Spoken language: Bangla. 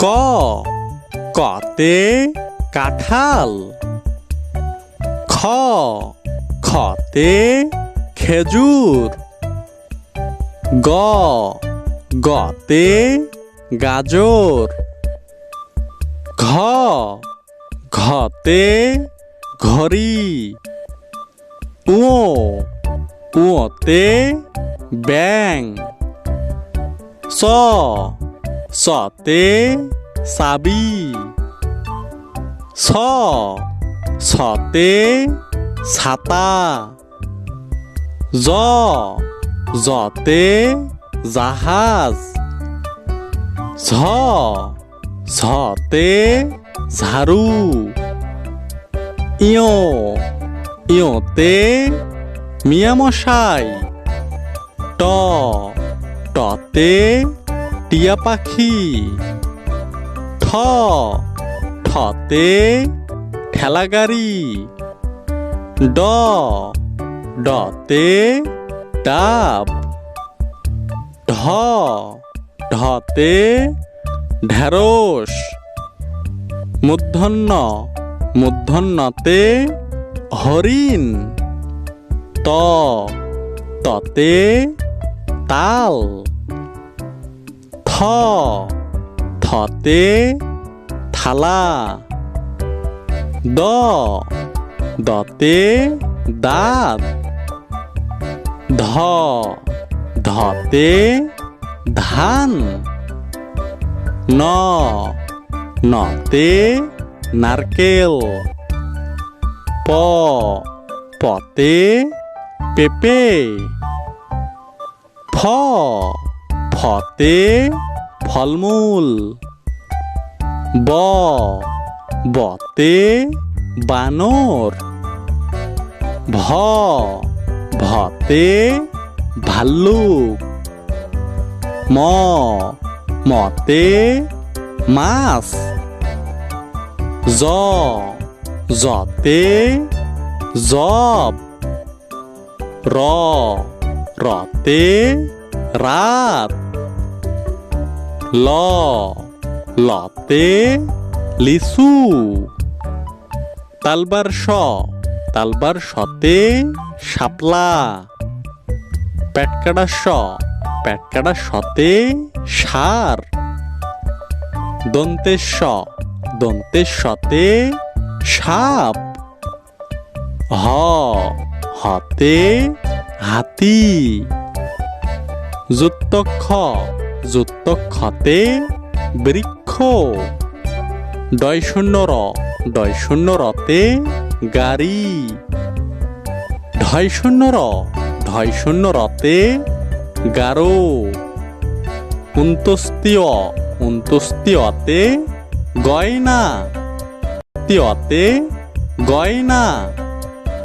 ক কতে কাঁঠাল। খ খতে খেজুর। গ গতে গাজর। ঘ ঘতে ঘড়ি। উ উতে ব্যাঙ। স সতে চাবি। ছ ছতে ছাতা। জ জতে জাহাজ। ঝ ঝতে ঝাড়ু। ইয় ইয়তে মিয়ামশাই। ট টতে টিয়া পাখি। ঠ ঠতে ঠেলাগাড়ি। ড ডতে ডাব। ঢ ঢতে ঢেঁড়স। মূর্ধন্য মূর্ধন্যতে হরিণ। ত ততে তাল। থ থতে থালা। দ দতে দাঁত। ধ ধতে ধান। ন নতে নারকেল। প পতে পেঁপে। ফ ফতে ফলমূল। ব বতে বানর। ভ ভতে ভাল্লুক। ম মতে মাছ। জ জতে জব। র রতে রাত। ল লতে লিচু। তালবার স তালবার সতে শাপলা। পেটকাটা স পেটকাটা সতে ষাঁড়। দন্তের স দন্তের সতে সাপ। হ হতে হাতি। যুক্তক্ষ যুক্তক্ষতে বৃক্ষ। ডয় শূন্য র ডয় শূন্য রতে গাড়ি। ঢয় শূন্য র ঢয় শূন্য রতে গারো। উন্তস্তীয় উন্তস্তীয়তে গয়না। তীয়তে গয়না।